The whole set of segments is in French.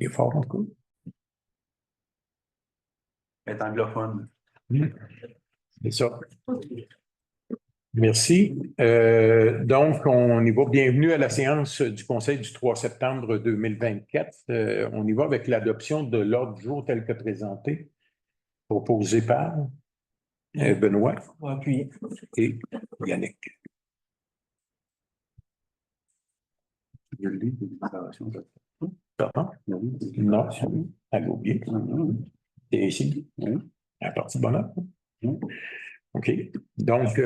Il est fort, en tout cas. Être anglophone. C'est ça. Merci. Donc, on y va. Bienvenue à la séance du Conseil du 3 septembre 2024. On y va avec l'adoption de l'ordre du jour tel que présenté, proposé par Benoît et Yannick. Je le lis, des déclarations. Pardon? Non, elle a oublié. C'est ici. À partir de bonheur. OK. Donc,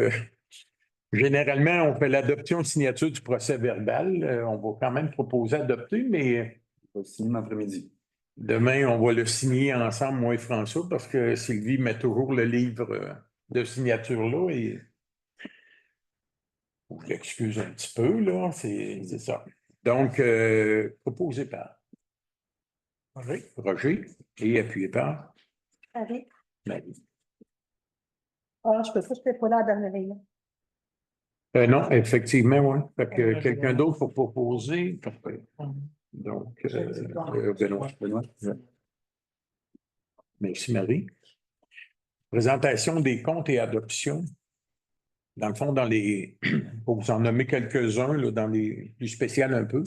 généralement, on fait l'adoption de signature du procès verbal. On va quand même proposer d'adopter, mais On va signer l'après-midi. demain, on va le signer ensemble, moi et François, parce que Sylvie met toujours le livre de signature là et je l'excuse un petit peu, là, c'est ça. Donc, proposé par Roger et appuyé par Marie. Marie. Ah, je peux pas là à la dernière réunion. Non, effectivement, oui. Fait que quelqu'un d'autre pour proposer. Parfait. Donc, Benoît. Merci, Marie. Présentation des comptes et adoptions. Dans le fond, pour vous en nommer quelques-uns, là, dans les plus spéciaux un peu.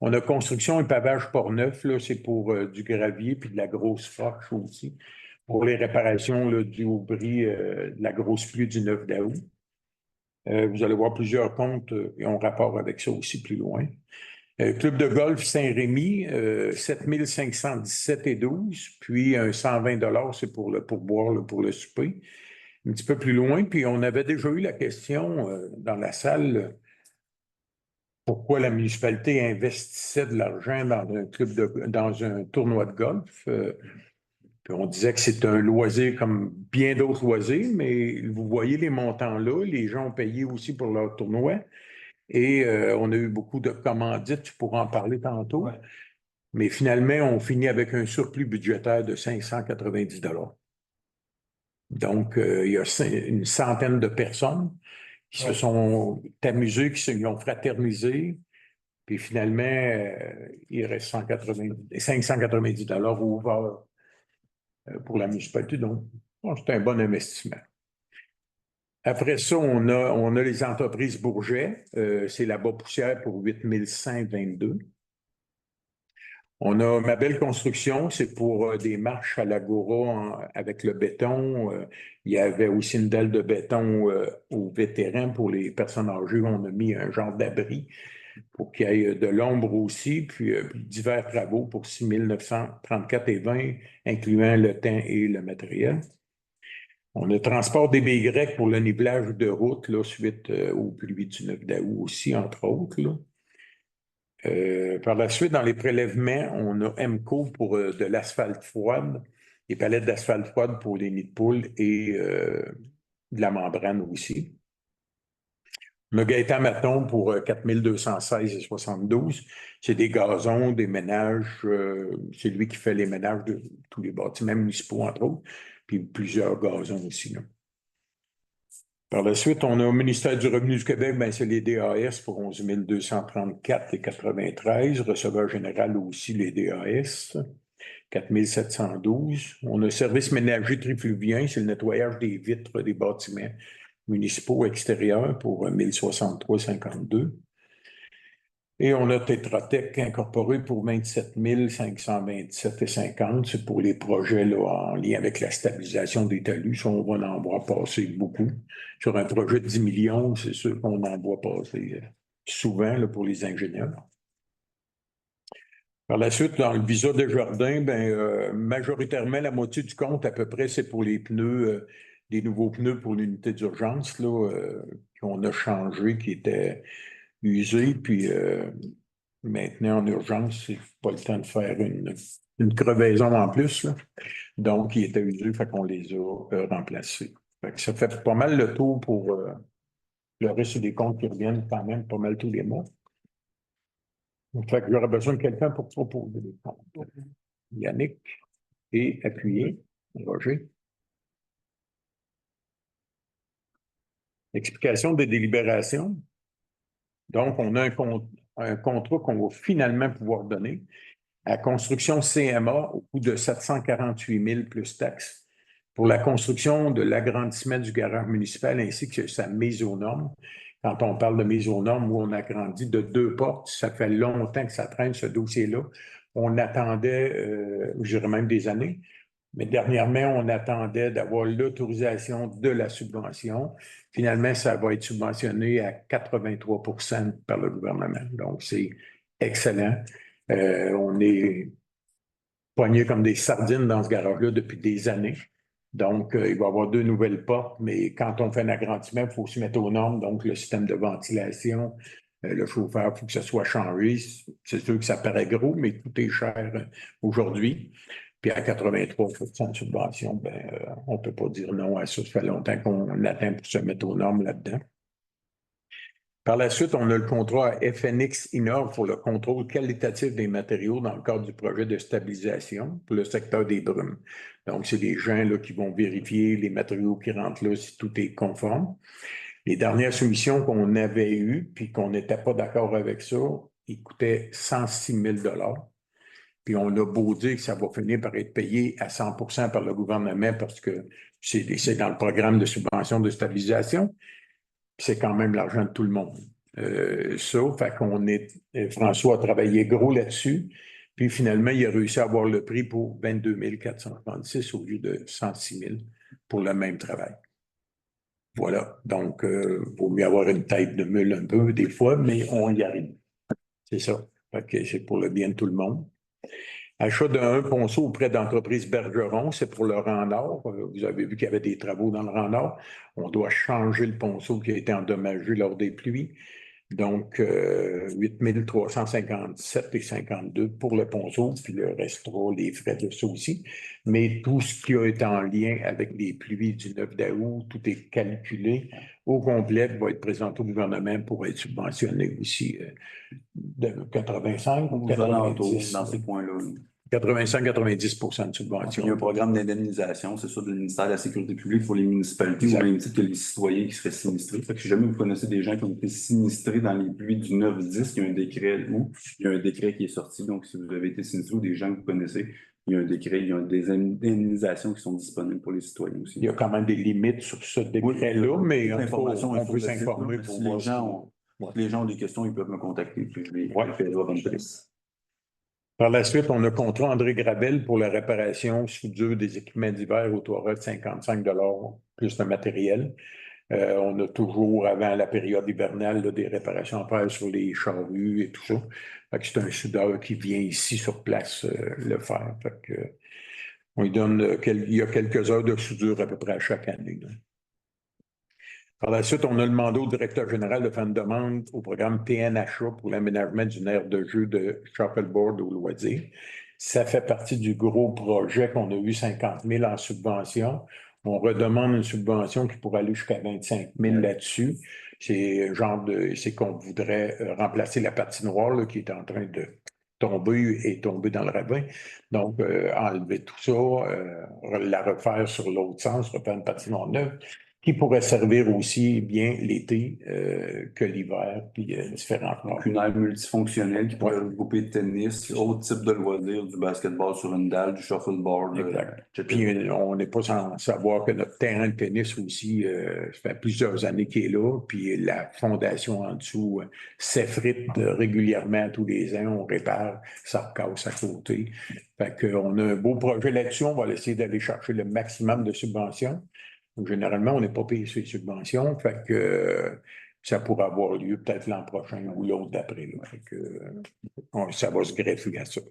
On a construction et pavage Port-Neuf, là, c'est pour du gravier puis de la grosse roche aussi. Pour les réparations là, dues au bris de la grosse pluie du 9 d'août. Vous allez voir plusieurs comptes qui ont rapport avec ça aussi plus loin. Club de golf Saint-Rémy, 7 517,12, puis un 120 $, c'est pour le pourboire, là, pour le souper. Un petit peu plus loin, puis on avait déjà eu la question dans la salle, pourquoi la municipalité investissait de l'argent dans un tournoi de golf. Puis on disait que c'est un loisir comme bien d'autres loisirs, mais vous voyez les montants là, les gens ont payé aussi pour leur tournoi. Et on a eu beaucoup de commandites, tu pourras en parler tantôt. Ouais. Mais finalement, on finit avec un surplus budgétaire de 590 $. Donc, il y a une centaine de personnes qui se sont amusées, qui se ont fraternisé. Puis finalement, il reste 590 $ ouverts pour la municipalité. Donc, c'est un bon investissement. Après ça, on a les entreprises Bourget. C'est la bas-poussière pour 8 122. On a Ma Belle Construction, c'est pour des marches à l'Agora avec le béton. Il y avait aussi une dalle de béton aux vétérans pour les personnes âgées. On a mis un genre d'abri pour qu'il y ait de l'ombre aussi, puis divers travaux pour 6 934,20, incluant le temps et le matériel. On a Transport des BY pour le nivelage de route, là, suite aux pluies du 9 d'août aussi, entre autres, là. Par la suite, dans les prélèvements, on a MCO pour de l'asphalte froide, des palettes d'asphalte froide pour les nids de poules et de la membrane aussi. On a Gaëtan Maton pour 4 216,72. C'est des gazons, des ménages. C'est lui qui fait les ménages de tous les bâtiments municipaux, entre autres, puis plusieurs gazons aussi, là. Par la suite, on a au ministère du Revenu du Québec, ben, c'est les DAS pour 11 234,93. Receveur général aussi, les DAS, 4 712. On a Service ménager trifluvien, c'est le nettoyage des vitres des bâtiments municipaux extérieurs pour 1063,52. Et on a Tetra-Tech incorporé pour 27 527,50. C'est pour les projets là, en lien avec la stabilisation des talus. On va en voir passer beaucoup. Sur un projet de 10 millions, c'est sûr qu'on en voit passer souvent là, pour les ingénieurs. Par la suite, dans le visa de jardin, ben, majoritairement, la moitié du compte, à peu près, c'est pour les pneus, des nouveaux pneus pour l'unité d'urgence là, qu'on a changé, qui étaient usés. Puis maintenant, en urgence, c'est pas le temps de faire une crevaison en plus, là. Donc, ils étaient usés, fait qu'on les a remplacés. Fait que ça fait pas mal le tour pour le reste des comptes qui reviennent quand même pas mal tous les mois. Fait que j'aurais besoin de quelqu'un pour proposer les comptes. Yannick et appuyé. Roger. Explication des délibérations. Donc, on a un contrat qu'on va finalement pouvoir donner. À construction CMA, au coût de 748 000 plus taxes, pour la construction de l'agrandissement du garage municipal ainsi que sa mise aux normes. Quand on parle de mise aux normes, où on agrandit de 2 portes, ça fait longtemps que ça traîne, ce dossier-là. On attendait, je dirais même des années, mais dernièrement, on attendait d'avoir l'autorisation de la subvention. Finalement, ça va être subventionné à 83 % par le gouvernement. Donc, c'est excellent. On est pognés comme des sardines dans ce garage-là depuis des années. Donc, il va y avoir 2 nouvelles portes, mais quand on fait un agrandissement, il faut se mettre aux normes. Donc, le système de ventilation, le chauffeur, il faut que ça soit changé. C'est sûr que ça paraît gros, mais tout est cher aujourd'hui. Puis à 83 % de subvention, ben, on ne peut pas dire non à ça. Ça fait longtemps qu'on attend pour se mettre aux normes là-dedans. Par la suite, on a le contrat à FNX Innov pour le contrôle qualitatif des matériaux dans le cadre du projet de stabilisation pour le secteur des brumes. Donc, c'est des gens là, qui vont vérifier les matériaux qui rentrent là, si tout est conforme. Les dernières soumissions qu'on avait eues, puis qu'on n'était pas d'accord avec ça, ils coûtaient 106 000 $. Puis on a beau dire que ça va finir par être payé à 100 % par le gouvernement parce que c'est dans le programme de subvention de stabilisation. C'est quand même l'argent de tout le monde. François a travaillé gros là-dessus, puis finalement, il a réussi à avoir le prix pour 22 436 au lieu de 106 000 pour le même travail. Voilà, donc, il vaut mieux avoir une tête de mule un peu des fois, mais on y arrive. C'est ça. C'est pour le bien de tout le monde. Achat d'un ponceau auprès d'entreprise Bergeron, c'est pour le rang nord. Vous avez vu qu'il y avait des travaux dans le rang nord. On doit changer le ponceau qui a été endommagé lors des pluies. Donc, 8 357,52 pour le ponceau, puis le restera les frais de ça aussi. Mais tout ce qui a été en lien avec les pluies du 9 août, tout est calculé au complet, va être présenté au gouvernement pour être subventionné aussi de 85 ou 90 dans ces points-là. 85-90 % de Il y a subvention. un programme d'indemnisation, c'est ça, du ministère de la Sécurité publique pour les municipalités, au même titre que les citoyens qui seraient sinistrés. Fait que si jamais vous connaissez des gens qui ont été sinistrés dans les pluies du 9-10, il y a un décret qui est sorti. Donc, si vous avez été sinistré ou des gens que vous connaissez, il y a un décret, il y a des indemnisations qui sont disponibles pour les citoyens aussi. Il y a quand même des limites sur ce décret-là, mais on peut s'informer pour voir. Les gens ont des questions, ils peuvent me contacter. Puis je les fais à bonne place. Par la suite, on a contrat André Gravel pour la réparation soudure des équipements d'hiver au total de 55 $ plus de matériel. On a toujours, avant la période hivernale, là, des réparations à faire sur les charrues et tout ça. C'est un soudeur qui vient ici sur place le faire. Il y a quelques heures de soudure à peu près à chaque année. Là. Par la suite, on a demandé au directeur général de faire une demande au programme PNHA pour l'aménagement d'une aire de jeu de shuffleboard au loisir. Ça fait partie du gros projet qu'on a eu 50 000 en subvention. On redemande une subvention qui pourrait aller jusqu'à 25 000 là-dessus. C'est qu'on voudrait remplacer la patinoire là, qui est en train de tomber dans le ravin. Donc, enlever tout ça, la refaire sur l'autre sens, refaire une patinoire neuve, qui pourrait servir aussi bien l'été que l'hiver, puis différents plans. Une aire multifonctionnelle qui pourrait regrouper de tennis, autre type de loisirs, du basketball sur une dalle, du shuffleboard. Puis on n'est pas sans savoir que notre terrain de tennis aussi, ça fait plusieurs années qu'il est là, puis la fondation en dessous s'effrite régulièrement tous les ans, on répare, ça recasse à côté. Fait qu'on a un beau projet là-dessus, on va essayer d'aller chercher le maximum de subventions. Donc, généralement, on n'est pas payé sur les subventions, fait que ça pourrait avoir lieu peut-être l'an prochain ou l'autre d'après. Ça va se greffer à ça.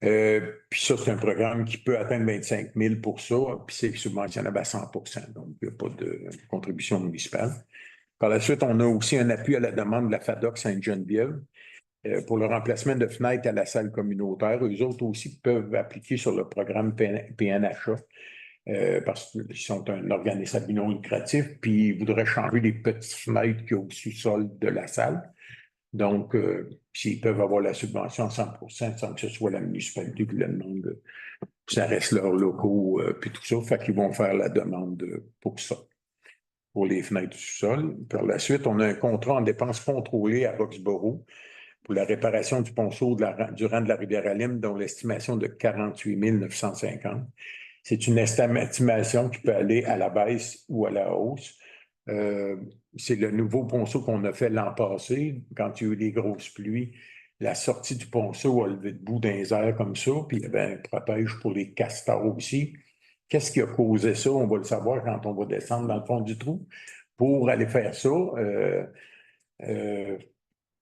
Puis ça, c'est un programme qui peut atteindre 25 000 pour ça, puis c'est subventionnable à 100 %. Donc, il n'y a pas de contribution municipale. Par la suite, on a aussi un appui à la demande de la FADOC Sainte-Geneviève pour le remplacement de fenêtres à la salle communautaire. Eux autres aussi peuvent appliquer sur le programme PNHA. Parce qu'ils sont un organisme à but non lucratif, puis ils voudraient changer les petites fenêtres qu'il y a au sous-sol de la salle. Donc, s'ils peuvent avoir la subvention à 100 % sans que ce soit la municipalité qui le demande, ça reste leurs locaux, puis tout ça, fait qu'ils vont faire la demande pour ça, pour les fenêtres du sous-sol. Par la suite, on a un contrat en dépenses contrôlées à Roxborough pour la réparation du ponceau du rang de la rivière-Alim, dont l'estimation de 48 950. C'est une estimation qui peut aller à la baisse ou à la hausse. C'est le nouveau ponceau qu'on a fait l'an passé, quand il y a eu des grosses pluies. La sortie du ponceau a levé debout dans les airs comme ça, puis il y avait un protège pour les castors aussi. Qu'est-ce qui a causé ça? On va le savoir quand on va descendre dans le fond du trou. Pour aller faire ça,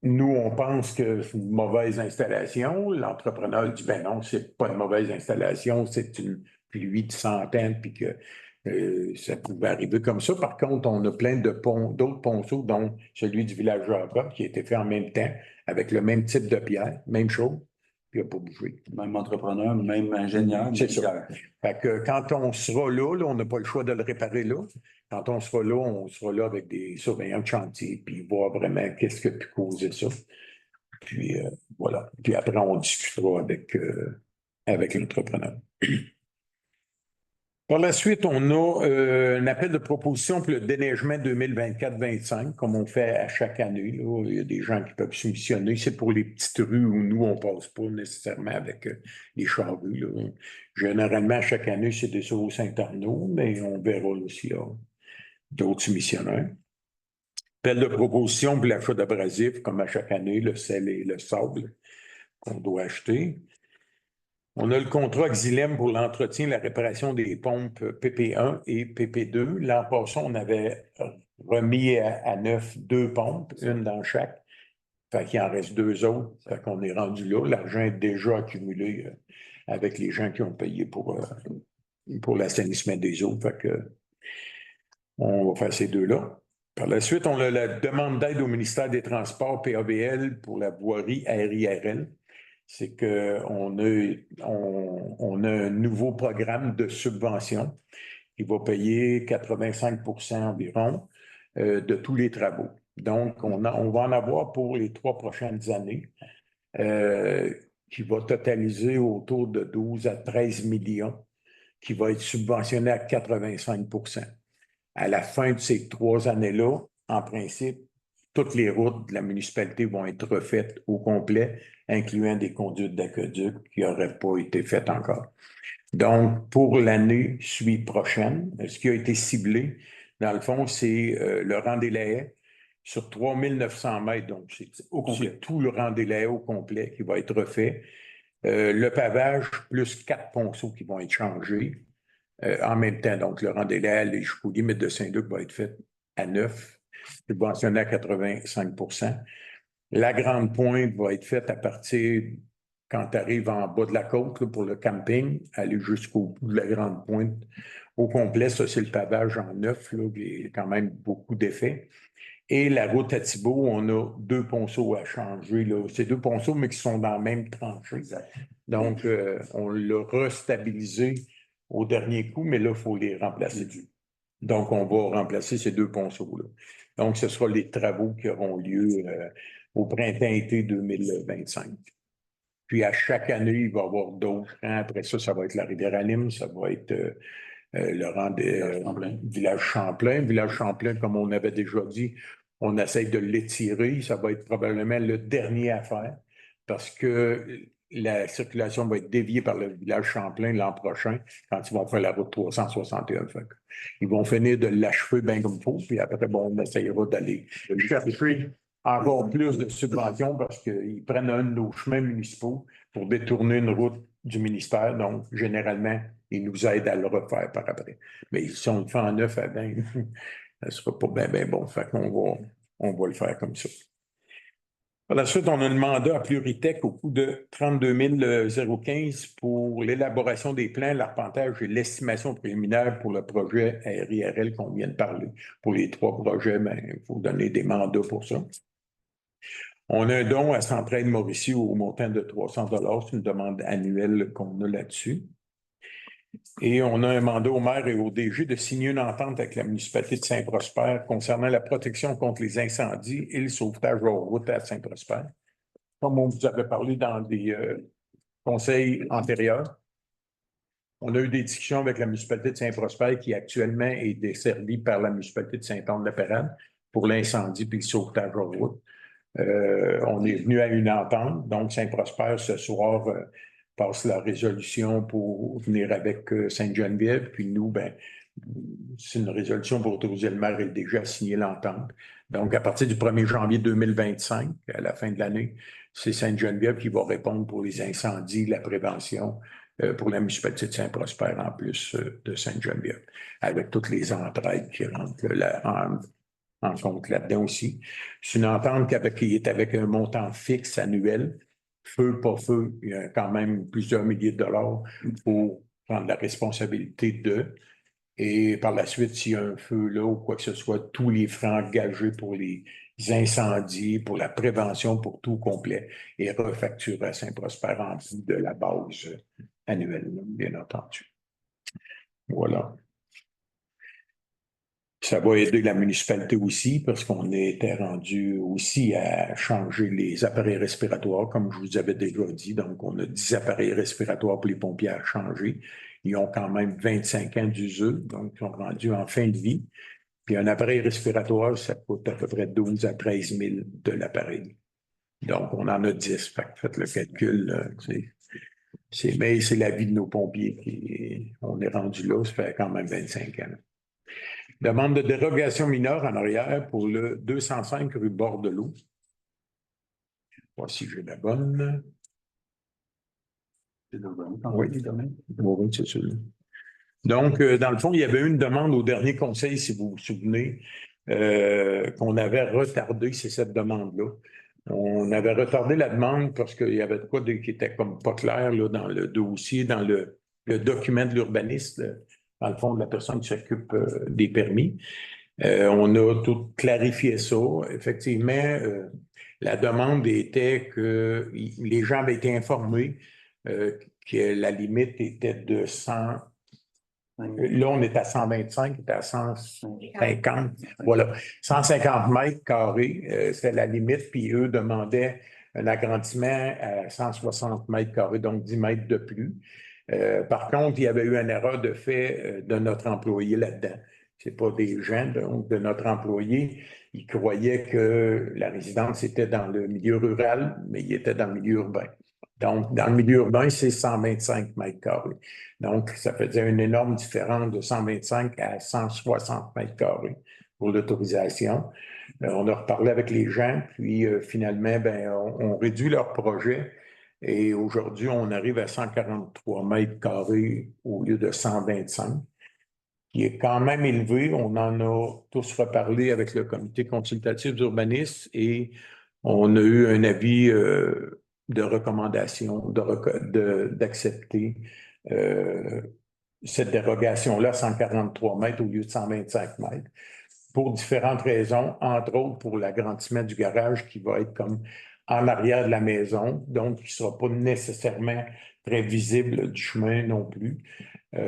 nous, on pense que c'est une mauvaise installation. L'entrepreneur dit, ben non, c'est pas une mauvaise installation, c'est une pluie de centaines, puis que ça pouvait arriver comme ça. Par contre, on a plein d'autres ponceaux, dont celui du village Jacob, qui a été fait en même temps, avec le même type de pierre, même chose, puis il n'a pas bougé. Même entrepreneur, même ingénieur. C'est ça. Fait que quand on sera là, on n'a pas le choix de le réparer là. Quand on sera là avec des surveillants de chantier, puis voir vraiment qu'est-ce qui a pu causer ça. Puis voilà. Puis après, on discutera avec l'entrepreneur. Par la suite, on a un appel de proposition pour le déneigement 2024-25, comme on fait à chaque année. Là. Il y a des gens qui peuvent soumissionner. C'est pour les petites rues où nous, on ne passe pas nécessairement avec les charrues. Là. Généralement, à chaque année, c'est des sauts Saint-Arnaud, mais on verra là, s'il y a d'autres soumissionnaires. Appel de proposition pour l'achat d'abrasifs, comme à chaque année, le sel et le sable qu'on doit acheter. On a le contrat Xylem pour l'entretien et la réparation des pompes PP1 et PP2. L'an passé, on avait remis à neuf 2 pompes, une dans chaque. Fait qu'il en reste 2 autres. Fait qu'on est rendu là. L'argent est déjà accumulé avec les gens qui ont payé pour l'assainissement des eaux. Fait que on va faire ces 2-là. Par la suite, on a la demande d'aide au ministère des Transports, PAVL, pour la voirie RIRL. C'est qu'on a un nouveau programme de subvention qui va payer 85 % environ de tous les travaux. Donc, on va en avoir pour les 3 prochaines années, qui va totaliser autour de 12 à 13 millions, qui va être subventionné à 85 %. À la fin de ces 3 années-là, en principe, toutes les routes de la municipalité vont être refaites au complet, incluant des conduites d'aqueduc qui n'auraient pas été faites encore. Donc, pour l'année prochaine, ce qui a été ciblé, dans le fond, c'est le rang des Lahaye sur 3900 mètres. Donc, c'est tout le rang des Lahaye au complet qui va être refait. Le pavage, plus 4 ponceaux qui vont être changés en même temps. Donc, le rang des Lahaye, les jusqu'aux limites de Saint-Luc va être fait à 9, subventionné à 85 %. La grande pointe va être faite à partir, quand tu arrives en bas de la côte là, pour le camping, aller jusqu'au bout de la grande pointe au complet. Ça, c'est le pavage en 9, là, il y a quand même beaucoup d'effets. Et la route à Thibault, on a 2 ponceaux à changer. C'est 2 ponceaux, mais qui sont dans la même tranchée. Donc, on l'a restabilisé au dernier coup, mais là, il faut les remplacer. Donc, on va remplacer ces 2 ponceaux-là. Donc, ce sera les travaux qui auront lieu au printemps-été 2025. Puis, à chaque année, il va y avoir d'autres rangs. Après ça, ça va être la Rivière-Alim, ça va être le rang des Village Champlain. Village Champlain, comme on avait déjà dit, on essaye de l'étirer. Ça va être probablement le dernier à faire parce que la circulation va être déviée par le village Champlain l'an prochain quand ils vont faire la route 361. Fait ils vont finir de l'achever bien comme il faut, puis après, bon, on essayera d'aller chercher encore plus de subventions parce qu'ils prennent un de nos chemins municipaux pour détourner une route du ministère. Donc, généralement, ils nous aident à le refaire par après. Mais si on le fait en 9 à 20, ça ne sera pas bien bon. Fait qu'on va le faire comme ça. Par la suite, on a un mandat à Pluritech au coût de 32 015 pour l'élaboration des plans, l'arpentage et l'estimation préliminaire pour le projet RIRL qu'on vient de parler. Pour les 3 projets, il faut donner des mandats pour ça. On a un don à Centraide Mauricie au montant de 300 $. C'est une demande annuelle qu'on a là-dessus. Et on a un mandat au maire et au DG de signer une entente avec la municipalité de Saint-Prosper concernant la protection contre les incendies et le sauvetage hors route à Saint-Prosper. Comme on vous avait parlé dans des conseils antérieurs, on a eu des discussions avec la municipalité de Saint-Prosper qui actuellement est desservie par la municipalité de Saint-Anne-de-la-Pérade pour l'incendie et le sauvetage hors route. On est venu à une entente. Donc, Saint-Prosper, ce soir, passe la résolution pour venir avec Sainte-Geneviève. Puis nous, ben, c'est une résolution pour autoriser le maire et le DG à signer l'entente. Donc, à partir du 1er janvier 2025, à la fin de l'année, c'est Sainte-Geneviève qui va répondre pour les incendies, la prévention pour la municipalité de Saint-Prosper en plus de Sainte-Geneviève, avec toutes les entraides qui rentrent là, en compte là-dedans aussi. C'est une entente qui est avec un montant fixe annuel. Feu, pas feu, il y a quand même plusieurs milliers de dollars pour prendre la responsabilité de. Et par la suite, s'il y a un feu là ou quoi que ce soit, tous les frais engagés pour les incendies, pour la prévention, pour tout complet, est refacturé à Saint-Prosper en plus de la base annuelle, bien entendu. Voilà. Ça va aider la municipalité aussi parce qu'on était rendu aussi à changer les appareils respiratoires, comme je vous avais déjà dit. Donc, on a 10 appareils respiratoires pour les pompiers à changer. Ils ont quand même 25 ans d'usure, donc ils sont rendus en fin de vie. Puis un appareil respiratoire, ça coûte à peu près 12 à 13 000 de l'appareil. Donc, on en a 10. Fait que faites le calcul. Mais c'est la vie de nos pompiers. On est rendu là, ça fait quand même 25 ans. Demande de dérogation mineure en arrière pour le 205 rue Bordelot. Voici, j'ai la bonne. Oui, oui, c'est celui-là. Donc, dans le fond, il y avait eu une demande au dernier conseil, si vous vous souvenez, qu'on avait retardé, c'est cette demande-là. On avait retardé la demande parce qu'il y avait de quoi qui était comme pas clair là, dans le dossier, dans le document de l'urbaniste, dans le fond, de la personne qui s'occupe des permis. On a tout clarifié ça. Effectivement, la demande était que les gens avaient été informés que la limite était de 100. Là, on est à 125, on est à 150. Voilà, 150 mètres carrés, c'est la limite. Puis eux demandaient un agrandissement à 160 mètres carrés, donc 10 mètres de plus. Par contre, il y avait eu une erreur de fait de notre employé là-dedans. Ce n'est pas des gens, donc, de notre employé. Il croyait que la résidence était dans le milieu rural, mais il était dans le milieu urbain. Donc, dans le milieu urbain, c'est 125 mètres carrés. Donc, ça faisait une énorme différence de 125 à 160 mètres carrés pour l'autorisation. On a reparlé avec les gens, puis finalement, ben, on réduit leur projet. Et aujourd'hui, on arrive à 143 mètres carrés au lieu de 125, qui est quand même élevé. On en a tous reparlé avec le comité consultatif d'urbanisme et on a eu un avis de recommandation d'accepter cette dérogation-là, 143 mètres au lieu de 125 mètres, pour différentes raisons, entre autres pour l'agrandissement du garage qui va être comme en arrière de la maison, donc qui ne sera pas nécessairement très visible du chemin non plus. Il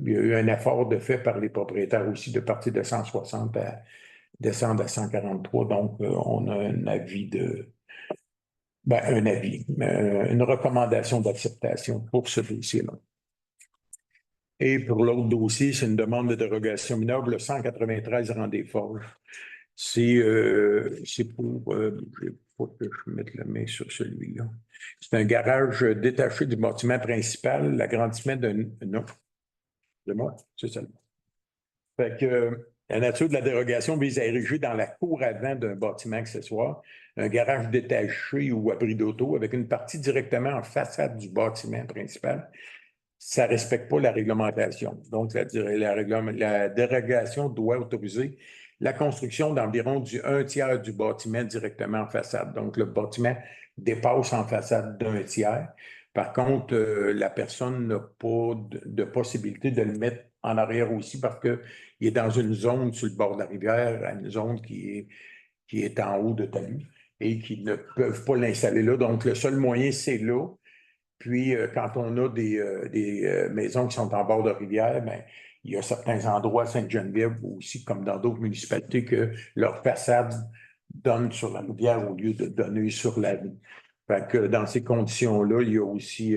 y a eu un effort de fait par les propriétaires aussi de partir de 160 à descendre à 143, donc on a un avis une recommandation d'acceptation pour ce dossier-là. Et pour l'autre dossier, c'est une demande de dérogation mineure, le 193 Rendez-Forges. C'est pour, il faut que je mette la main sur celui-là. C'est un garage détaché du bâtiment principal, l'agrandissement non, de moi, c'est ça. Fait que la nature de la dérogation vise à ériger dans la cour avant d'un bâtiment accessoire un garage détaché ou abri d'auto avec une partie directement en façade du bâtiment principal. Ça ne respecte pas la réglementation. Donc, la dérogation doit autoriser la construction d'environ du 1/3 du bâtiment directement en façade. Donc, le bâtiment dépasse en façade d'1/3. Par contre, la personne n'a pas de possibilité de le mettre en arrière aussi parce qu'il est dans une zone sur le bord de la rivière, une zone qui est en haut de talus et qui ne peuvent pas l'installer là. Donc, le seul moyen, c'est là. Puis, quand on a des maisons qui sont en bord de rivière, bien, il y a certains endroits à Sainte-Geneviève aussi, comme dans d'autres municipalités, que leur façade donne sur la rivière au lieu de donner sur la rue. Fait que dans ces conditions-là, il y a aussi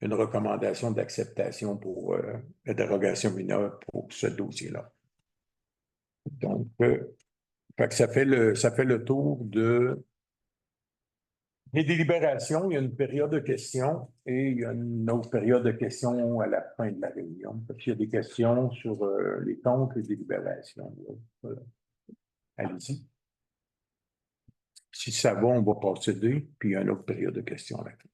une recommandation d'acceptation pour la dérogation mineure pour ce dossier-là. Donc, fait que ça fait le tour de Les délibérations, il y a une période de questions et il y a une autre période de questions à la fin de la réunion. Il y a des questions sur les comptes et les délibérations. Voilà. Allez-y. Si ça va, on va procéder, puis il y a une autre période de questions à la fin.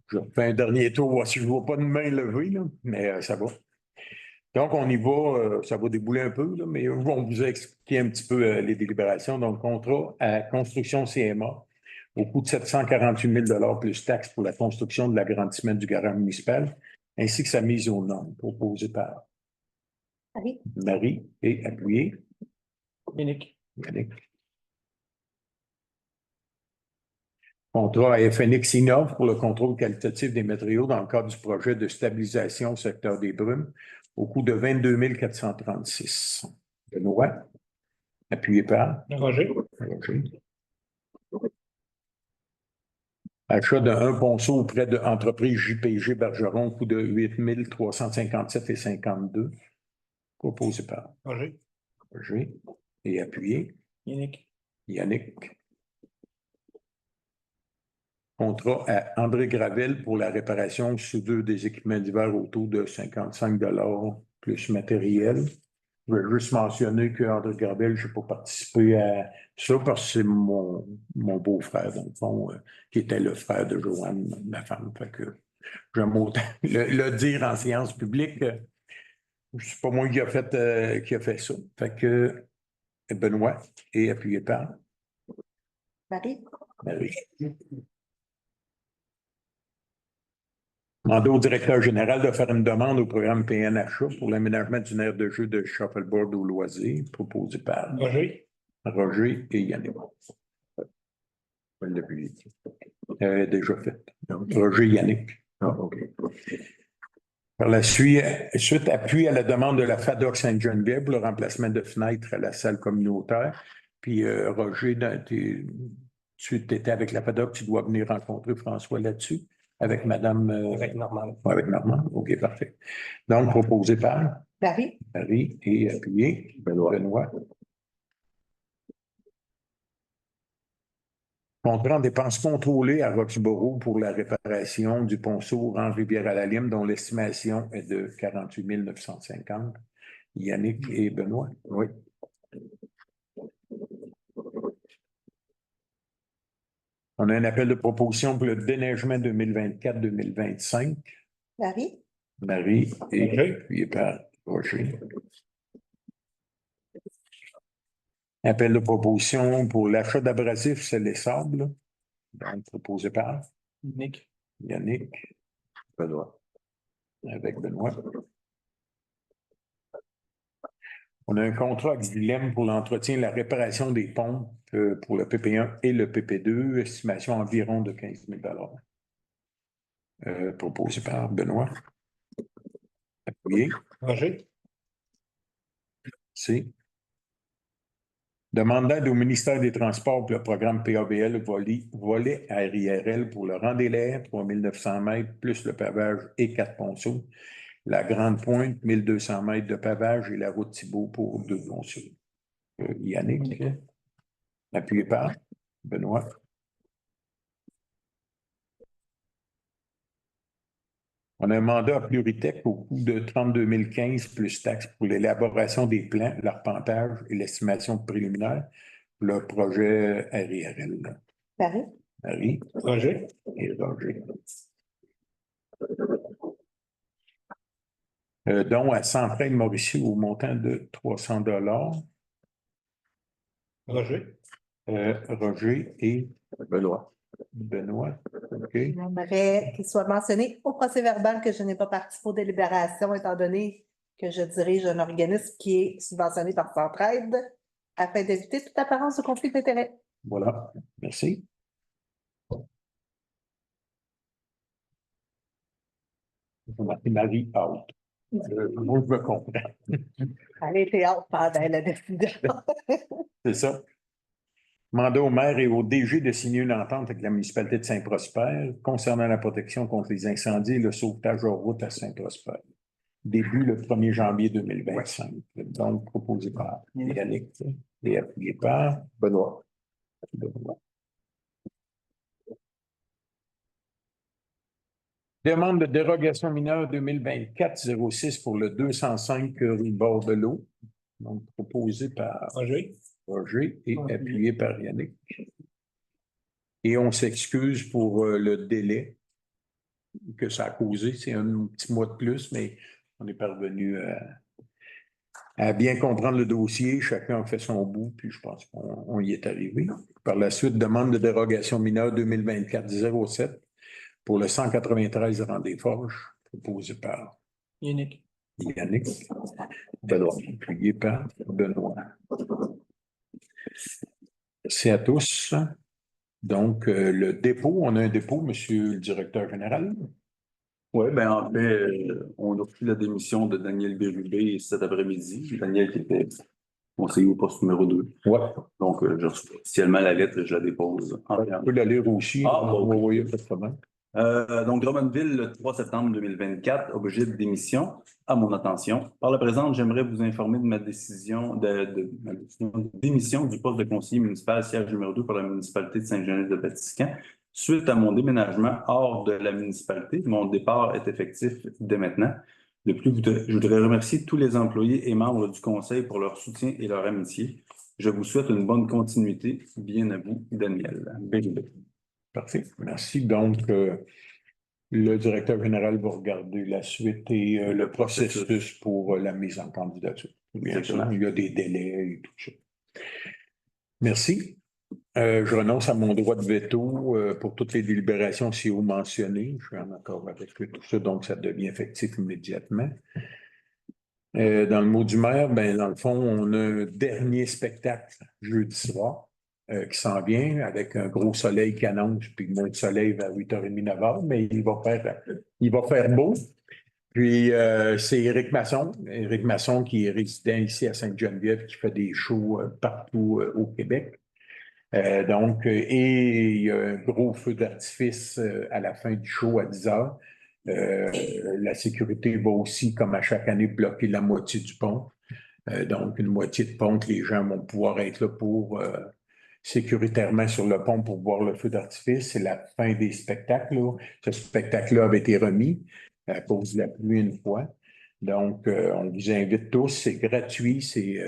Je refais un dernier tour, voir si je ne vois pas de main levée, là, mais ça va. Donc, on y va, ça va débouler un peu, là, mais on vous a expliqué un petit peu les délibérations. Donc, contrat à construction CMA au coût de 748 000 plus taxes pour la construction de l'agrandissement du garage municipal, ainsi que sa mise aux normes proposée par Marie. Marie et appuyée. Yannick. Yannick. Contrat à FNX Innov pour le contrôle qualitatif des matériaux dans le cadre du projet de stabilisation au secteur des brumes au coût de 22 436. Benoît, appuyé par Roger. Roger. Achat d'un ponceau auprès de l'entreprise JPG Bergeron au coût de 8 357,52. Proposé par Roger. Roger et appuyé. Yannick. Yannick. Contrat à André Gravel pour la réparation sous deux des équipements d'hiver au taux de 55 plus matériel. Je vais juste mentionner qu'André Gravel, je n'ai pas participé à ça parce que c'est mon beau-frère, dans le fond, qui était le frère de Joanne, ma femme. Fait que j'aime autant le dire en séance publique. C'est pas moi qui a fait ça. Fait que Benoît est appuyé par Marie. Marie. Mandat au directeur général de faire une demande au programme PNHA pour l'aménagement d'une aire de jeu de shuffleboard au loisir, proposé par Roger. Roger et Yannick. Déjà fait. Donc, Roger et Yannick. Ah, OK. Par la suite, appui à la demande de la FADOC Sainte-Geneviève pour le remplacement de fenêtres à la salle communautaire. Puis, Roger, tu étais avec la FADOC, tu dois venir rencontrer François là-dessus. Avec Madame. Avec Normand. Avec Normand. OK, parfait. Donc, proposé par Marie. Marie et appuyé Benoît. Contrat en dépenses contrôlées à Roxborough pour la réparation du ponceau en Rivière-à-la-Lime, dont l'estimation est de 48 950. Yannick et Benoît. Oui. On a un appel de proposition pour le déneigement 2024-2025. Marie. Marie et Roger. appuyé par Roger. Appel de proposition pour l'achat d'abrasifs, c'est les sables. Donc, proposé par Yannick. Yannick. Benoît. Avec Benoît. On a un contrat avec Guilhem pour l'entretien et la réparation des pompes pour le PP1 et le PP2, estimation environ de 15 000 proposé par Benoît. Appuyé. Roger. C. Demande d'aide au ministère des Transports pour le programme PABL volet ARIRL pour le Rang-des-Laits, 3 900 mètres, plus le pavage et 4 ponceaux. La Grande Pointe, 1200 mètres de pavage et la route Thibault pour 2 ponceaux. Yannick. Appuyé par Benoît. On a un mandat à Pluritech au coût de 32 015 plus taxes pour l'élaboration des plans, l'arpentage et l'estimation préliminaire pour le projet RIRL. Marie. Marie Roger. et Roger. Don à Centraide Mauricie au montant de 300 $. Roger. Roger et Benoît. OK. J'aimerais qu'il soit mentionné au procès-verbal que je n'ai pas participé aux délibérations, étant donné que je dirige un organisme qui est subventionné par Centraide, afin d'éviter toute apparence de conflit d'intérêts. Voilà. Merci. Vous m'appelez Marie out. Moi, je me comprends. Elle était haute pendant la décision. C'est ça. Mandat au maire et au DG de signer une entente avec la municipalité de Saint-Prosper concernant la protection contre les incendies et le sauvetage hors route à Saint-Prosper. Début le 1er janvier 2025. Donc, proposé par Yannick et appuyé par Benoît. Demande de dérogation mineure 2024-06 pour le 205 rue Bord de l'eau. Donc, proposé par Roger. Roger et appuyé par Yannick. Et on s'excuse pour le délai que ça a causé. C'est un petit mois de plus, mais on est parvenu à bien comprendre le dossier. Chacun a fait son bout, puis je pense qu'on y est arrivé. Par la suite, demande de dérogation mineure 2024-07 pour le 193 Rang-des-Forges, proposé par Yannick. Yannick. Benoît, appuyé par Benoît. Merci à tous. Donc, le dépôt, on a un dépôt, monsieur le directeur général. Oui, ben en fait, on a reçu la démission de Daniel Bérubé cet après-midi. Daniel qui était conseiller au poste numéro 2. Ouais. Donc, je reçois officiellement la lettre et je la dépose. On peut la lire aussi. Ah, On bon, va ok. voir, pas de problème. Donc, Drummondville, le 3 septembre 2024, objet de démission. À mon attention. Par la présente, j'aimerais vous informer de ma décision de démission du poste de conseiller municipal siège numéro 2 pour la municipalité de Saint-Genès-de-Batiscan. Suite à mon déménagement hors de la municipalité, mon départ est effectif dès maintenant. De plus, je voudrais remercier tous les employés et membres du conseil pour leur soutien et leur amitié. Je vous souhaite une bonne continuité. Bien à vous, Daniel. Parfait. Merci. Donc, le directeur général va regarder la suite et le processus pour la mise en candidature. Bien sûr, il y a des délais et tout ça. Merci. Je renonce à mon droit de veto pour toutes les délibérations ci-haut mentionnées. Je suis en accord avec tout ça, donc ça devient effectif immédiatement. Dans le mot du maire, ben, dans le fond, on a un dernier spectacle jeudi soir qui s'en vient avec un gros soleil qui annonce, puis moins de soleil vers 8h30, 9h, mais il va faire beau. Puis c'est Éric Masson. Éric Masson qui est résident ici à Sainte-Geneviève, qui fait des shows partout au Québec. Et il y a un gros feu d'artifice à la fin du show à 10h. La sécurité va aussi, comme à chaque année, bloquer la moitié du pont. Donc, une moitié de pont que les gens vont pouvoir être là pour sécuritairement sur le pont pour voir le feu d'artifice. C'est la fin des spectacles, là. Ce spectacle-là avait été remis à cause de la pluie une fois. Donc, on vous invite tous. C'est gratuit. C'est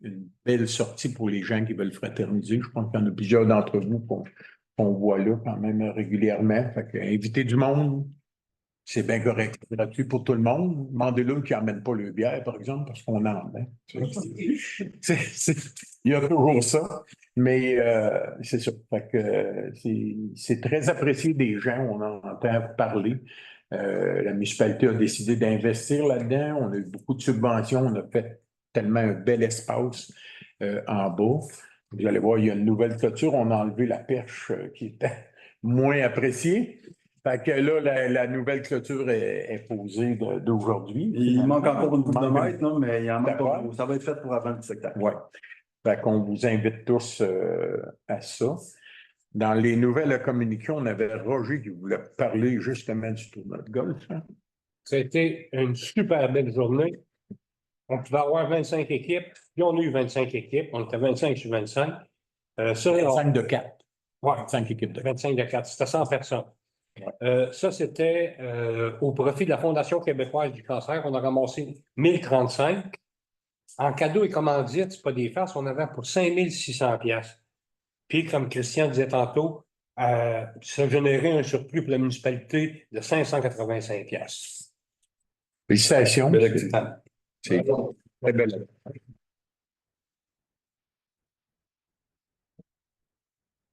une belle sortie pour les gens qui veulent fraterniser. Je pense qu'il y en a plusieurs d'entre vous qu'on voit là quand même régulièrement. Fait que, invitez du monde. C'est bien correct. C'est gratuit pour tout le monde. Demandez-le qui n'emmène pas le bière, par exemple, parce qu'on en met. Il y a toujours ça. Mais c'est ça. Fait que, c'est très apprécié des gens. On en entend parler. La municipalité a décidé d'investir là-dedans. On a eu beaucoup de subventions. On a fait tellement un bel espace en bas. Vous allez voir, il y a une nouvelle clôture. On a enlevé la perche qui était moins appréciée. Fait que là, la nouvelle clôture est posée d'aujourd'hui. Il manque encore une couple de mètres, non, mais il en manque pas beaucoup. Ça va être fait pour avant le spectacle. Oui. Fait qu'on vous invite tous à ça. Dans les nouvelles à communiquer, on avait Roger qui voulait parler justement du tournoi de golf. Hein? C'était une super belle journée. On pouvait avoir 25 équipes. Puis on a eu 25 équipes. On était 25 sur 25. 25 de 4. Oui, 25 équipes de 4. 25 de 4. C'était 100 personnes. Ça, c'était au profit de la Fondation québécoise du cancer. On a ramassé 1035. En cadeau et commandite, c'est pas des farces, on avait pour 5600 pièces. Puis, comme Christian disait tantôt, ça générait un surplus pour la municipalité de 585 pièces. Félicitations. C'est très belle.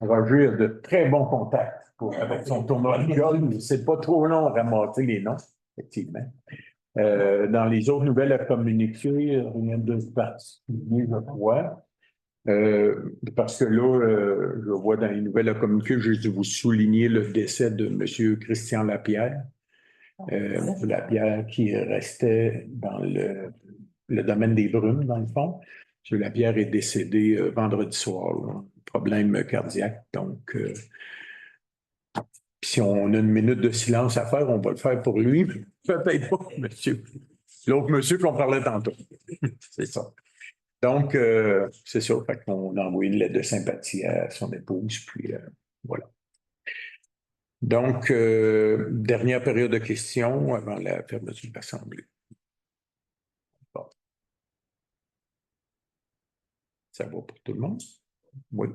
Roger a de très bons contacts avec son tournoi de golf. C'est pas trop long à ramasser les noms, effectivement. Dans les autres nouvelles à communiquer, rien de particulier, je crois. Parce que là, je vois dans les nouvelles à communiquer, j'ai dû vous souligner le décès de M. Christian Lapierre. Lapierre qui restait dans le domaine des brumes, dans le fond. M. Lapierre est décédé vendredi soir, là, problème cardiaque. Donc, si on a une minute de silence à faire, on va le faire pour lui. Peut-être pas, monsieur. L'autre monsieur qu'on parlait tantôt. C'est ça. Donc, c'est ça. Fait qu'on a envoyé une lettre de sympathie à son épouse, puis voilà. Donc, dernière période de questions avant la fermeture de l'Assemblée. Bon. Ça va pour tout le monde? Oui.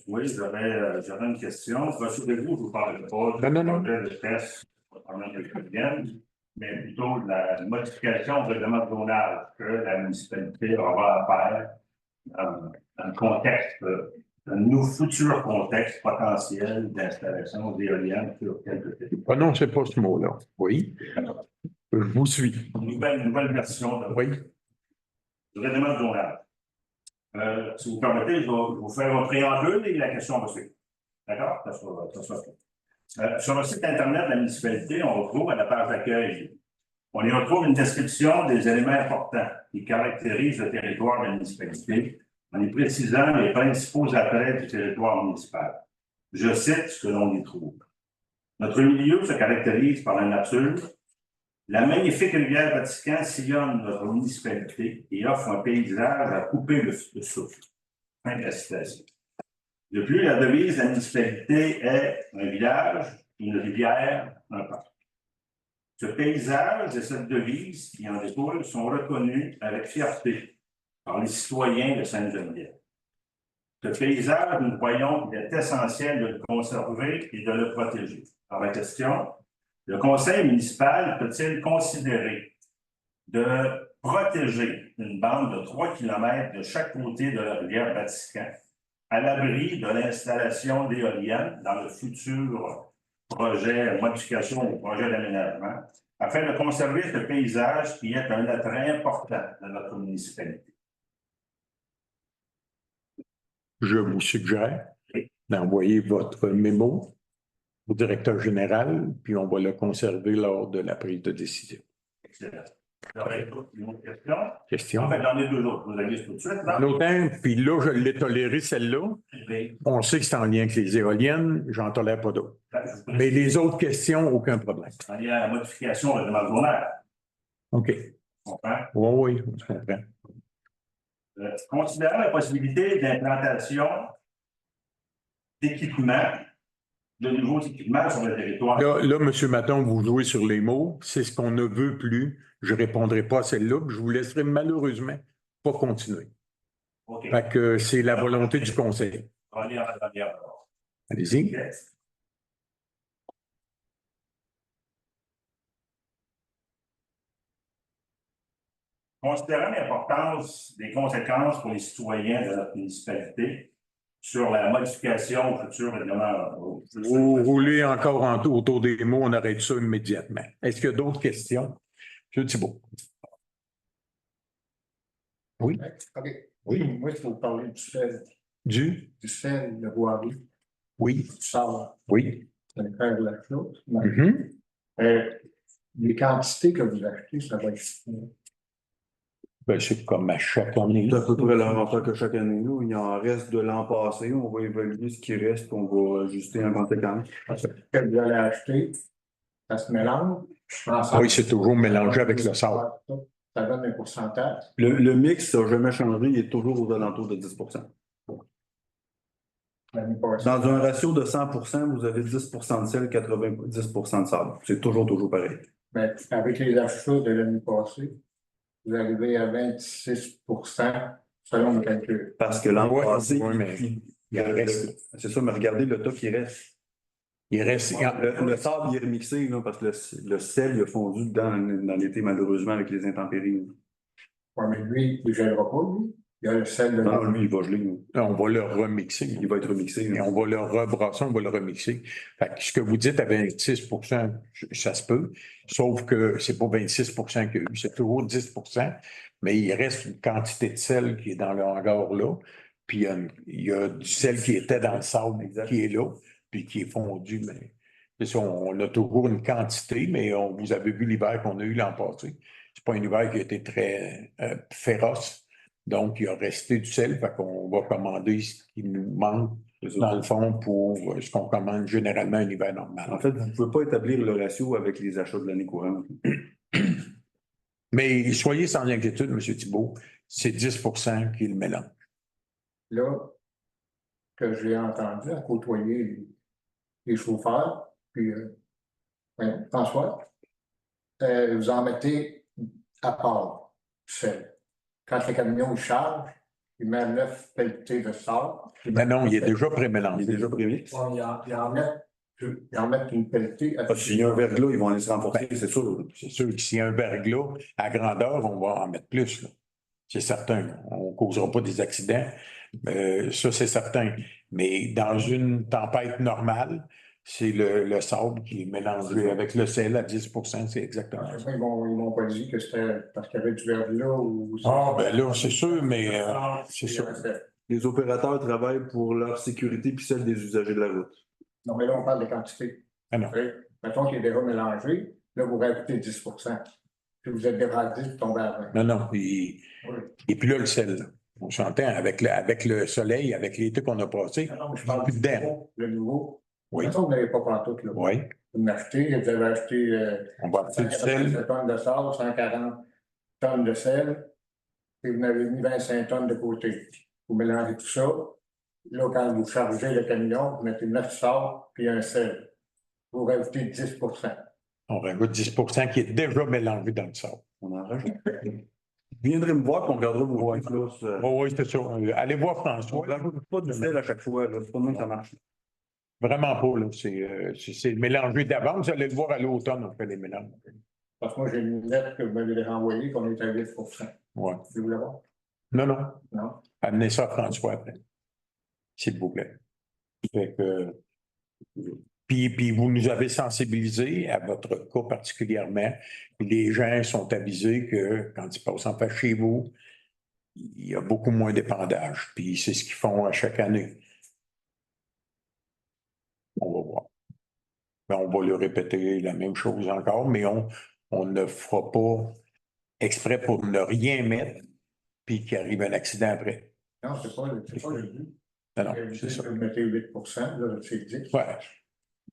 Oui, j'avais une question. Rassurez-vous, je ne vous parle pas Non, non. projet de test pendant quelques viennent, mais plutôt de la modification de règlement zonage que la municipalité aura à faire dans le contexte, un nouveau futur contexte potentiel d'installation d'éoliennes sur quelques territoires. Ah non, c'est pas ce mot-là. Oui. Je vous suis. Une nouvelle version de Oui. du règlement zonage. Si vous permettez, je vais vous faire un préambule et la question va suivre. D'accord? Ça sera fait. Sur le site Internet de la municipalité, on retrouve à la page d'accueil, on y retrouve une description des éléments importants qui caractérisent le territoire de la municipalité en y précisant les principaux attraits du territoire municipal. Je cite ce que l'on y trouve. Notre milieu se caractérise par la nature. La magnifique rivière Vatican sillonne notre municipalité et offre un paysage à couper le souffle. Fin de la citation. De plus, la devise de la municipalité est un village, une rivière, un parc. Ce paysage et cette devise qui en découle sont reconnus avec fierté par les citoyens de Sainte-Geneviève. Ce paysage, nous croyons qu'il est essentiel de le conserver et de le protéger. Par la question, le conseil municipal peut-il considérer de protéger une bande de 3 km de chaque côté de la rivière Vatican à l'abri de l'installation d'éoliennes dans le futur projet, modification ou projet d'aménagement, afin de conserver ce paysage qui est un attrait important de notre municipalité? Je vous suggère d'envoyer votre mémo au directeur général, puis on va le conserver lors de la prise de décision. Excellent. J'aurais une autre question. Question? En fait, j'en ai 2 autres. Vous avez tout de suite. En autant, puis là, je l'ai toléré, celle-là. Oui. On sait que c'est en lien avec les éoliennes, j'en tolère pas d'autres. Mais les autres questions, aucun problème. En lien à la modification du règlement zonage. OK. On comprend? Oui, je comprends. Considérant la possibilité d'implantation d'équipements, de nouveaux équipements sur le territoire. Là, M. Maton, vous jouez sur les mots. C'est ce qu'on ne veut plus. Je ne répondrai pas à celle-là. Je vous laisserai malheureusement pas continuer. OK. Fait que c'est la volonté du conseil. On va aller en dernière d'abord. Allez-y. OK. Considérant l'importance des conséquences pour les citoyens de notre municipalité sur la modification future règlement. Vous roulez encore autour des mots, on arrête ça immédiatement. Est-ce qu'il y a d'autres questions? M. Thibault. Oui. OK. Oui. Moi, je vais vous parler du sel. Du? Du sel de voirie. Oui. Du sable. Oui. C'est le faire de la chose. Mhm. Les quantités que vous achetez, ça va être. Ben, c'est comme à chaque année. C'est à peu près la même affaire que chaque année. Là. Il en reste de l'an passé. On va évaluer ce qui reste. On va ajuster en conséquence. Que vous allez acheter, ça se mélange. Oui, c'est toujours mélangé avec le sable. Ça donne un pourcentage. Le mix n'a jamais changé. Il est toujours aux alentours de 10 L'année passée. Dans un ratio de 100 vous avez 10 de sel, 90 de sable. C'est toujours pareil. Mais avec les achats de l'année passée, vous arrivez à 26 selon le calcul. Parce que l'an Ouais, passé, ouais, mais il en reste. c'est ça, mais regardez le tas qui reste. Il reste. Le sable, il est remixé là, parce que le sel il a fondu dans l'été, malheureusement, avec les intempéries. Oui, mais lui, il ne gèlera pas, lui. Il y a le sel de Non, lui, il va geler. On va le remixer. Il va être remixé. Et on va le rebrasser, on va le remixer. Fait que ce que vous dites à 26 ça se peut, sauf que c'est pas 26 qu'il y a eu, c'est toujours 10 mais il reste une quantité de sel qui est dans le hangar là, puis il y a du sel qui était dans le sable qui est là, puis qui est fondu. Mais c'est ça, on a toujours une quantité, mais vous avez vu l'hiver qu'on a eu l'an passé. C'est pas un hiver qui a été très féroce. Donc, il a resté du sel, fait qu'on va commander ce qui nous manque, dans le fond, pour ce qu'on commande généralement un hiver normal. En fait, vous ne pouvez pas établir le ratio avec les achats de l'année courante. Mais soyez sans inquiétude, M. Thibault, c'est 10 qui le mélange. Là, que j'ai entendu à côtoyer les chauffeurs, Puis, François, vous en mettez à part, sel. Quand les camions chargent, ils mettent 9 pelletés de sable. Non, il est déjà Il est prémélangé. déjà prévu. Ils en mettent une pelletée. S'il y a un verglas, ils vont aller se renforcer, Ben, c'est sûr. C'est sûr que s'il y a un verglas à grandeur, on va en mettre plus, là. C'est certain. On ne causera pas des accidents. Ça, c'est certain. Mais dans une tempête normale, c'est le sable qui est mélangé avec le sel à 10%, c'est exactement ça. Ils m'ont pas dit que c'était parce qu'il y avait du verglas ou... Ah, ben là, c'est sûr, mais c'est sûr. Les opérateurs travaillent pour leur sécurité puis celle des usagers de la route. Non, mais là, on parle de quantité. Ah non. Mettons qu'il est déjà mélangé, là, vous rajoutez 10%. Puis vous êtes dégradé, vous tombez à 20. Non. Et puis là, le sel, là. On s'entend avec le soleil, avec l'été qu'on a passé, Non, je il n'y a parle plus du d'air. nouveau, le nouveau. Oui. Mettons, vous n'avez pas pantoute, là. Oui, Vous m'achetez, vous avez acheté on va acheter du sel. 180 tonnes de sable, 140 tonnes de sel, et vous en avez mis 25 tonnes de côté. Vous mélangez tout ça. Là, quand vous chargez le camion, vous mettez 9 sable puis un sel. Vous rajoutez 10%. On rajoute 10% qui est déjà mélangé dans le sable. On en rajoute. Vous viendrez me voir qu'on regardera vos reflux. Oui, c'est ça. Allez voir On François. ne rajoute pas du sel à chaque fois, là. C'est pas de même que ça marche. Vraiment pas, là. C'est mélangé d'avance. Vous allez le voir à l'automne, on fait les mélanges. Parce que moi, j'ai une lettre que vous m'avez renvoyée, qu'on est à 8%. Ouais. Vous voulez voir? Non. Non? Amenez ça à François après. S'il vous plaît. Fait que, puis vous nous avez sensibilisés à votre cas particulièrement. Puis les gens sont avisés que quand ils passent en face chez vous, il y a beaucoup moins d'épandage. Puis c'est ce qu'ils font à chaque année. On va voir. Ben, on va leur répéter la même chose encore, mais on ne fera pas exprès pour ne rien mettre, puis qu'il arrive un accident après. Non, c'est pas le but. Non, c'est ça. Vous mettez 8%, là, c'est 10. Ouais.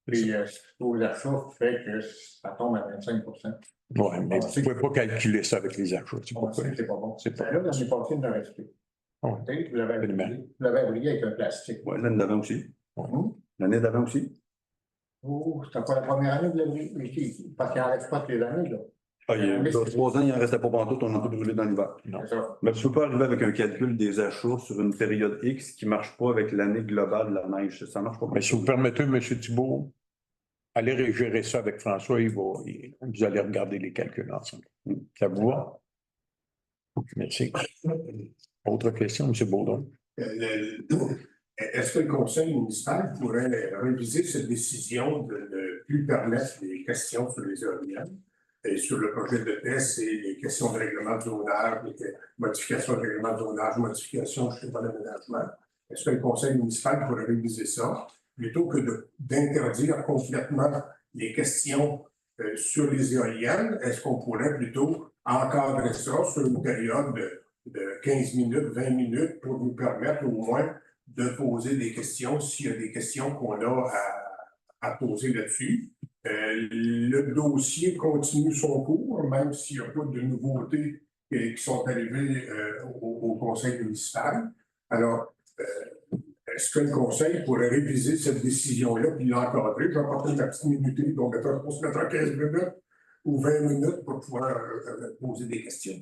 Puis vos achats fait que ça tombe à 25%. Oui, mais vous ne pouvez pas calculer ça avec les achats. C'est On pourquoi. sait que c'est pas bon. C'est pas Là, l'année passée, il en a resté. Ouais. Vous l'avez brillé avec un plastique. Ouais, l'année d'avant aussi. Hum? L'année d'avant aussi. Oh, c'était pas la première année que vous l'avez brillé. Parce qu'il n'en reste pas toutes les années, là. Il y a 3 ans, il n'en restait pas pantoute, on a tout brûlé dans l'hiver. Non. C'est ça. Mais tu ne peux pas arriver avec un calcul des achats sur une période X qui ne marche pas avec l'année globale de la neige. Ça ne marche pas. Mais si vous permettez, M. Thibault, allez gérer ça avec François, vous allez regarder les calculs ensemble. Ça vous va? Merci. Autre question, M. Baudon? Est-ce que le conseil municipal pourrait réviser cette décision de ne plus permettre les questions sur les éoliennes et sur le projet de test et les questions de règlement de zonage, les modifications de règlement de zonage, modifications de schéma d'aménagement? Est-ce que le conseil municipal pourrait réviser ça plutôt que d'interdire complètement les questions sur les éoliennes? Est-ce qu'on pourrait plutôt encadrer ça sur une période de 15 minutes, 20 minutes pour nous permettre au moins de poser des questions s'il y a des questions qu'on a à poser là-dessus. Le dossier continue son cours, même s'il n'y a pas de nouveautés qui sont arrivées au conseil municipal. Alors, est-ce que le conseil pourrait réviser cette décision-là puis l'encadrer? Je vais apporter ma petite minuterie, donc on se mettra 15 minutes ou 20 minutes pour pouvoir poser des questions.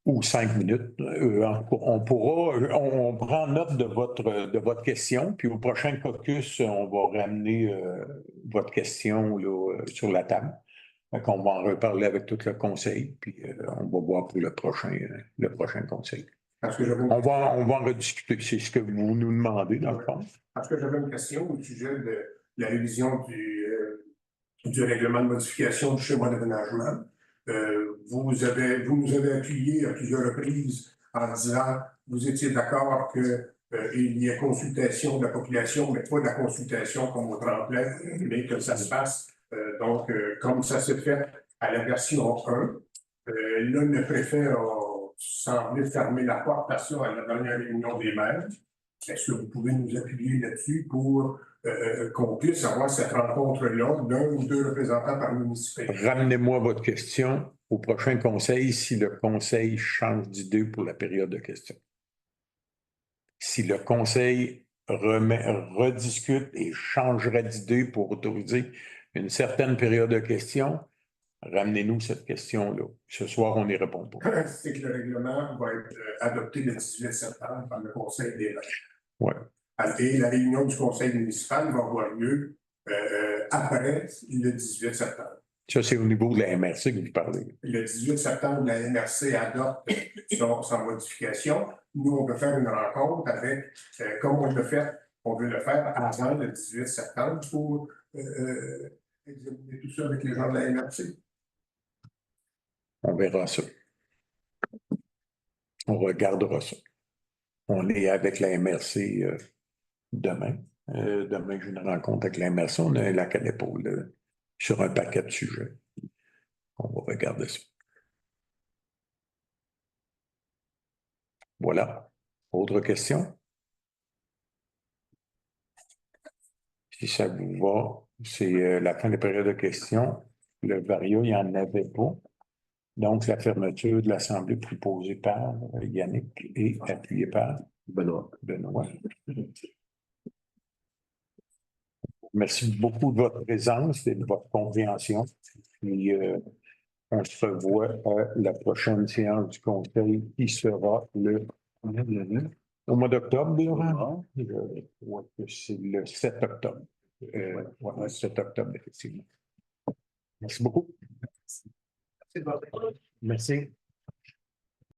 Ou 5 minutes. On prend note de votre question, puis au prochain caucus, on va ramener votre question là, sur la table. Donc, on va en reparler avec tout le conseil, puis on va voir pour le prochain conseil. Parce que On va en rediscuter. C'est ce que vous nous demandez, dans le fond. Parce que j'avais une question au sujet de la révision du règlement de modification du schéma d'aménagement. Vous nous avez appuyé à plusieurs reprises en disant que vous étiez d'accord qu'il y ait consultation de la population, mais pas de la consultation comme au tremplin, mais que ça se fasse comme ça s'est fait à la version 1. Là, le préfet a semblé fermer la porte à ça à la dernière réunion des maires. Est-ce que vous pouvez nous appuyer là-dessus pour qu'on puisse avoir cette rencontre-là d'un ou deux représentants par municipalité? Ramenez-moi votre question au prochain conseil si le conseil change d'idée pour la période de questions. Si le conseil rediscute et changerait d'idée pour autoriser une certaine période de questions. Ramenez-nous cette question-là. Ce soir, on n'y répond pas. C'est que le règlement va être adopté le 18 septembre par le Conseil des maires. Ouais. Et la réunion du Conseil municipal va avoir lieu après le 18 septembre. Ça, c'est au niveau de la MRC que vous parlez. Le 18 septembre, la MRC adopte son modification. Nous, on peut faire une rencontre avec, comme on l'a fait, on veut le faire avant le 18 septembre pour examiner tout ça avec les gens de la MRC. On verra ça. On regardera ça. On est avec la MRC demain. Demain, j'ai une rencontre avec la MRC. On a un lac à l'épaule sur un paquet de sujets. On va regarder ça. Voilà. Autre question? Si ça vous va, c'est la fin des périodes de questions. Le vario, il n'y en avait pas. Donc, la fermeture de l'Assemblée proposée par Yannick et appuyée par Benoît. Merci beaucoup de votre présence et de votre compréhension. Puis, on se revoit à la prochaine séance du Conseil qui sera au mois d'octobre. C'est le 7 octobre. Le 7 octobre, effectivement. Merci beaucoup. Merci.